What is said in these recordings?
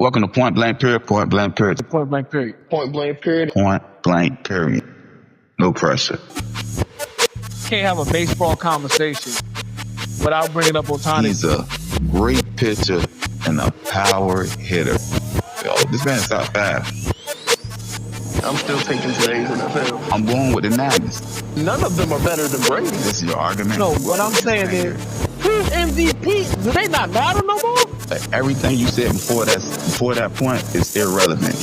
Welcome to Point Blank Period, Point Blank Period, Point blank period. Point blank period. Point Blank Period. No pressure. Can't have a baseball conversation without bringing up Ohtani. He's a great pitcher and a power hitter. Yo, this man's top 5. I'm still taking today's NFL. I'm going with the 90s. None of them are better than Brady. This is your argument? No, what I'm saying is, who's MVP? Do they not matter no more? Like, everything you said before that point is irrelevant.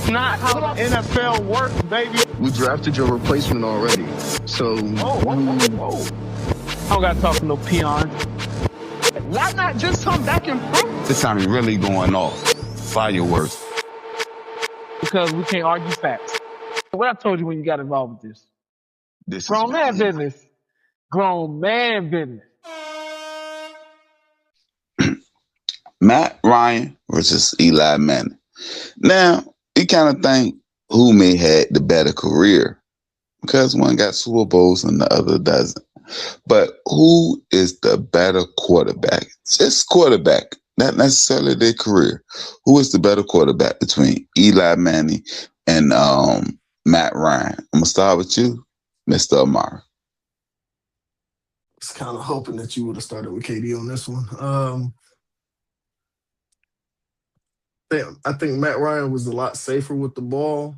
Not how the NFL works, baby. We drafted your replacement already. So I don't got to talk to no peon. why not just come back and prove? This time you're really going off. Fireworks. Because we can't argue facts. What I told you when you got involved with this. This Grown is man business. Grown man business. Matt Ryan versus Eli Manning. Now, you kind of think who may have the better career because one got Super Bowls and the other doesn't. But who is the better quarterback? Just quarterback, not necessarily their career. Who is the better quarterback between Eli Manning and Matt Ryan? I'm going to start with you, Mr. Amari. I was kind of hoping that you would have started with KD on this one. I think Matt Ryan was a lot safer with the ball,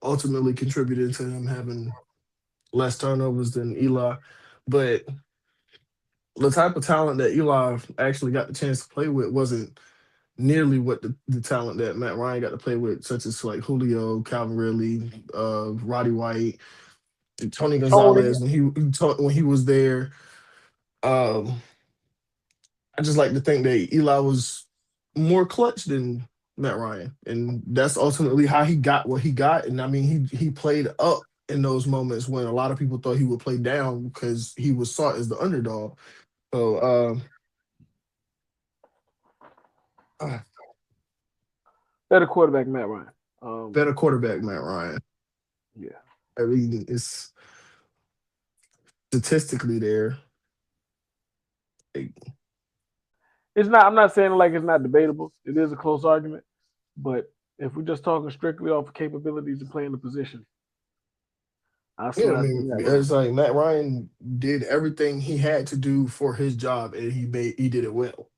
ultimately contributed to him having less turnovers than Eli. But the type of talent that Eli actually got the chance to play with wasn't nearly what the talent that Matt Ryan got to play with, such as like Julio, Calvin Ridley, Roddy White, Tony Gonzalez when he was there. I just like to think that Eli was more clutch than Matt Ryan, and that's ultimately how he got what he got. And I mean, he played up in those moments when a lot of people thought he would play down because he was sought as the underdog. So Better quarterback, Matt Ryan. better quarterback, Matt Ryan. Yeah. I mean, it's statistically there. It's not. I'm not saying like it's not debatable. It is a close argument, but if we're just talking strictly off of capabilities of playing the position, It's like Matt Ryan did everything he had to do for his job, and he did it well.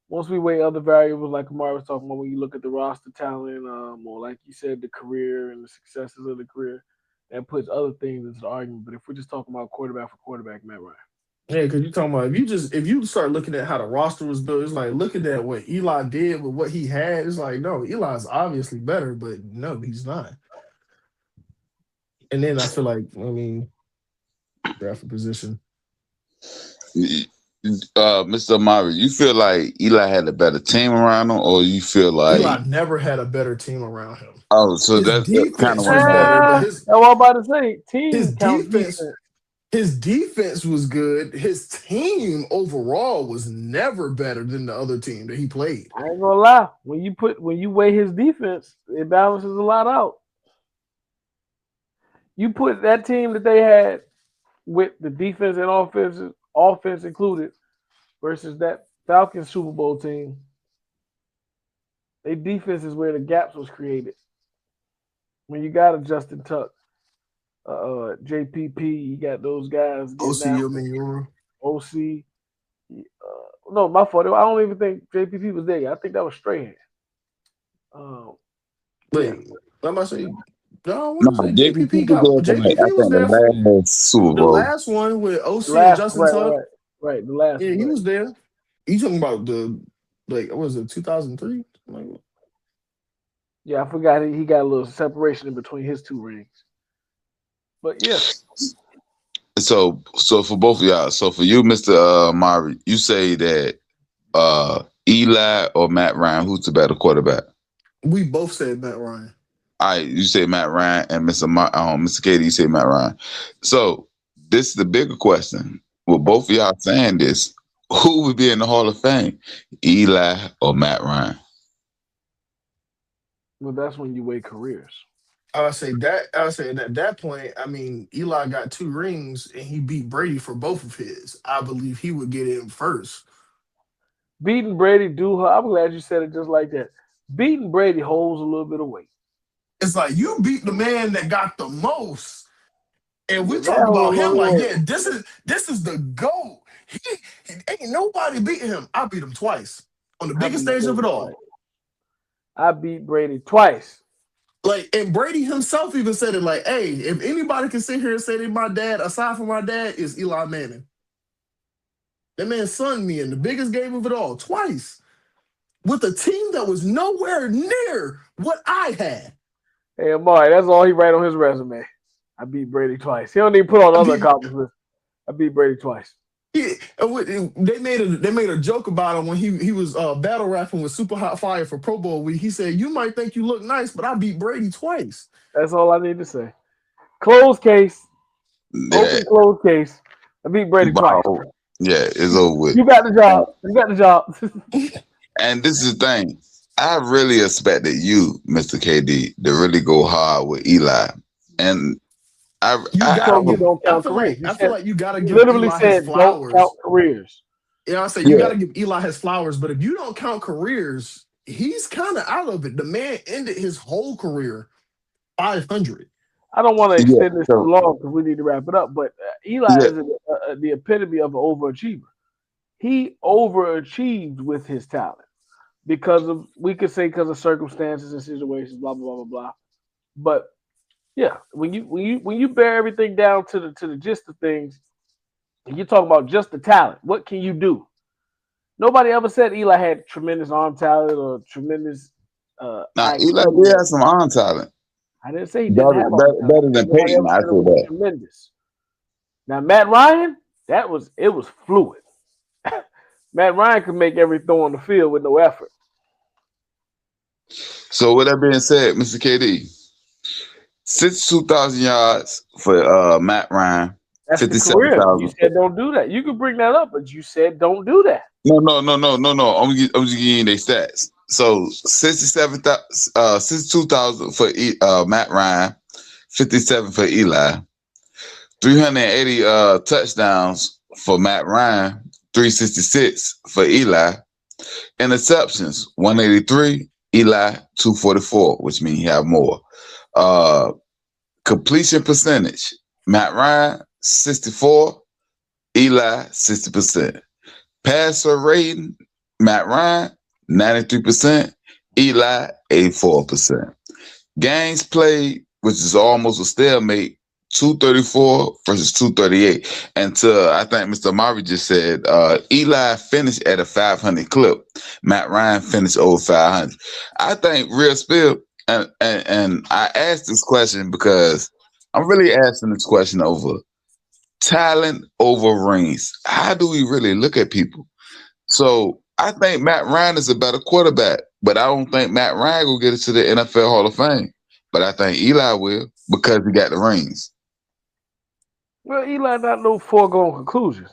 Once we weigh other variables, like Amar was talking about, when you look at the roster talent, or like you said, the career and the successes of the career, that puts other things into the argument. But if we're just talking about quarterback for quarterback, Matt Ryan. Yeah, because you're talking about if you start looking at how the roster was built, it's like looking at what Eli did with what he had. It's like, no, Eli's obviously better, but no, he's not. And then I feel like, draft position. Mr. Amari, you feel like Eli had a better team around him, or you feel like Eli never had a better team around him? Oh, so that's kind of was better. That's what I'm about to say. His defense was good. His team overall was never better than the other team that he played. I ain't gonna lie. When you weigh his defense, it balances a lot out. You put that team that they had with the defense and offense included, versus that Falcons Super Bowl team. Their defense is where the gaps was created. When you got a Justin Tuck, JPP, you got those guys. OC. No, my fault. I don't even think JPP was there. I think that was Strahan. Let me say. No, JPP was there. The last one with OC and Justin Tuck. Right, the last. Yeah, he was there. You talking about what was it, 2003? Yeah, I forgot he got a little separation in between his two rings. But yeah. So for both of y'all, so for you, Mr. Mari, you say that Eli or Matt Ryan, who's the better quarterback? We both said Matt Ryan. All right, you say Matt Ryan, and Mr. Katie, you say Matt Ryan. So this is the bigger question. With both of y'all saying this, who would be in the Hall of Fame, Eli or Matt Ryan? Well, that's when you weigh careers. I would say at that point, Eli got 2 rings and he beat Brady for both of his. I believe he would get in first. Beating Brady I'm glad you said it just like that. Beating Brady holds a little bit of weight. It's like you beat the man that got the most, and we Yeah, that talk about holds a him little like, weight. yeah, this is the GOAT. He ain't nobody beating him. I beat him twice on the I biggest beat stage of Brady it twice. all. I beat Brady twice. Like, and Brady himself even said it like, hey, if anybody can sit here and say that my dad, aside from my dad, is Eli Manning. That man sunned me in the biggest game of it all, twice, with a team that was nowhere near what I had. Hey, Amari, that's all he write on his resume. I beat Brady twice. He don't even put on I other mean, accomplishments. I beat Brady twice. they made a joke about him when he was battle rapping with Super Hot Fire for Pro Bowl week. He said, "You might think you look nice, but I beat Brady twice." That's all I need to say. Closed case. Yeah, Open closed case. I beat Brady twice. bro. Yeah, it's over with. You got the And, job. You got the job. and this is the thing. I really expected you, Mr. KD, to really go hard with Eli. And I, You I, You I gotta told me was, give. don't count careers. I feel like you gotta You give literally Eli his said don't count flowers. careers. You know what I'm saying? You yeah, gotta give Eli his flowers. But if you don't count careers, he's kind of out of it. The man ended his whole career 500. I don't want to yeah. extend this too So, long because we need to wrap it up. But Eli yeah, is the epitome of an overachiever. He overachieved with his talent because of because of circumstances and situations, blah blah blah blah blah. But yeah, when you bear everything down to the gist of things, and you talk about just the talent, what can you do? Nobody ever said Eli had tremendous arm talent or tremendous now Eli IQ. did have some arm talent. I didn't say he didn't Better, have arm better, talent. better than Nobody Peyton. ever I said it said was that. tremendous. Now Matt Ryan, it was fluid. Matt Ryan could make every throw on the field with no effort. So with that being said, Mr. KD, 62,000 yards for Matt Ryan, That's the career. You 57,000. said don't do that. You could bring that up, but you said don't do that. No. I'm just giving you their stats. So 62,000 for Matt Ryan, 57 for Eli, 380 touchdowns for Matt Ryan, 366 for Eli, interceptions 183, Eli 244, which means he have more. Uh, Completion percentage, Matt Ryan 64, Eli 60%. Passer rating, Matt Ryan 93%, Eli 84%. Games played, which is almost a stalemate, 234 versus 238. Until I think Mr. Murray just said Eli finished at a 500 clip. Matt Ryan finished over 500. I think real spill, and I asked this question because I'm really asking this question over talent over rings. How do we really look at people? So I think Matt Ryan is a better quarterback, but I don't think Matt Ryan will get it to the NFL Hall of Fame. But I think Eli will because he got the rings. Well, Eli not no foregone conclusions.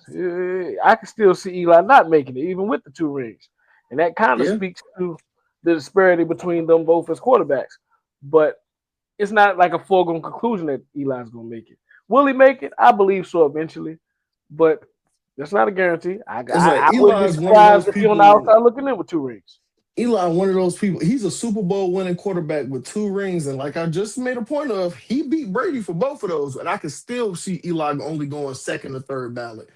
I can still see Eli not making it, even with the two rings, and that kind of Yeah. speaks to the disparity between them both as quarterbacks. But it's not like a foregone conclusion that Eli's going to make it. Will he make it? I believe so eventually, but that's not a guarantee. It's I like wouldn't be Eli's one of surprised those if he on the people. outside looking in with two rings. Eli, one of those people. He's a Super Bowl winning quarterback with two rings, and like I just made a point of, he beat Brady for both of those, and I can still see Eli only going second or third ballot.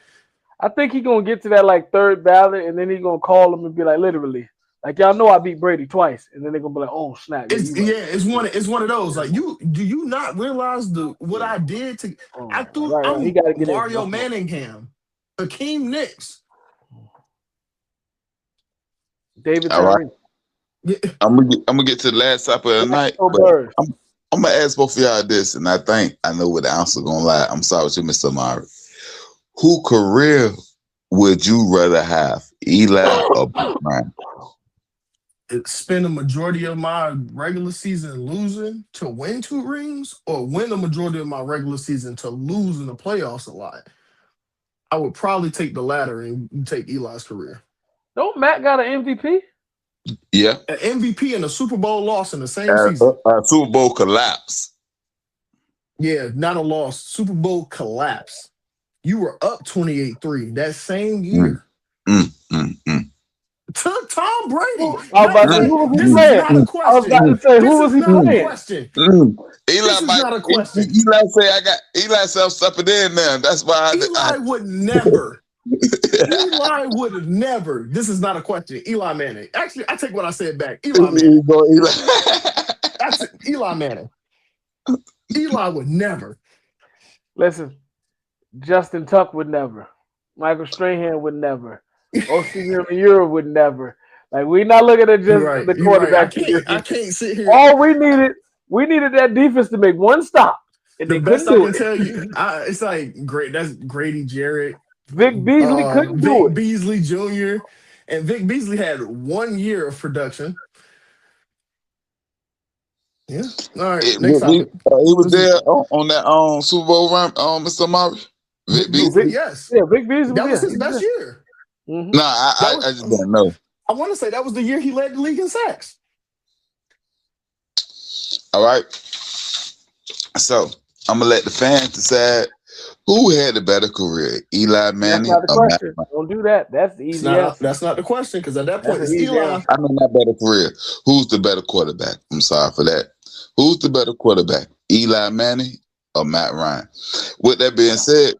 I think he's gonna get to that like third ballot, and then he's gonna call him and be like, literally, like y'all know I beat Brady twice, and then they're gonna be like, oh snap, yeah, you right. It's one of those. Like, you do you not realize what I did to? I threw Right. He I'm got to get in. Mario Manningham, Hakeem Nicks. David All right. Tyree. Yeah, I'm gonna get to the last topic of the night, Plaxico but Burress. I'm gonna ask both of y'all this, and I think I know what the answer gonna lie. I'm sorry with you, Mr. Murray. Who career would you rather have, Eli or Ryan? spend a majority of my regular season losing to win two rings, or win the majority of my regular season to lose in the playoffs a lot. I would probably take the latter and take Eli's career. Don't Matt got an MVP? Yeah, An MVP and a Super Bowl loss in the same season. Super Bowl collapse. Yeah, not a loss. Super Bowl collapse. You were up 28-3 that same Mm, year. mm. to Tom Brady. I was about to say, Listen, who was he this is playing? not a I was about question. to say, This who was is he not a playing? question. Eli This is might. not a question. Eli say I got. Eli self stepping in now. That's why Eli would never. Eli would never. This is not a question. Eli Manning. Actually, I take what I said back. Eli Manning. That's it. Eli Manning. Eli would never. Listen, Justin Tuck would never. Michael Strahan would never. Osimhen Miura would never. Like, we're not looking at just You're right. the You're right. quarterback I position. can't sit here. All we needed that defense to make one stop, and The they best couldn't I do can it. tell you, it's like great. That's Grady Jarrett, Vic Beasley couldn't do Vic it. Beasley Jr. And Vic Beasley had 1 year of production. Yeah. All right. Next topic. He was there on that Super Bowl run. Mr. Murray. Vic Beasley, yes. Yeah, Vic Beasley That was there. his best year. Mm-hmm. No, I just don't know. I want to say that was the year he led the league in sacks. All right. So I'm gonna let the fans decide who had the better career, Eli Manning That's not the or Matt question. Ryan. Don't do that. That's the easy answer. That's not the question, because at that point That's it's an easy Eli. answer. I mean, not better career. Who's the better quarterback? I'm sorry for that. Who's the better quarterback, Eli Manning or Matt Ryan? With that being said,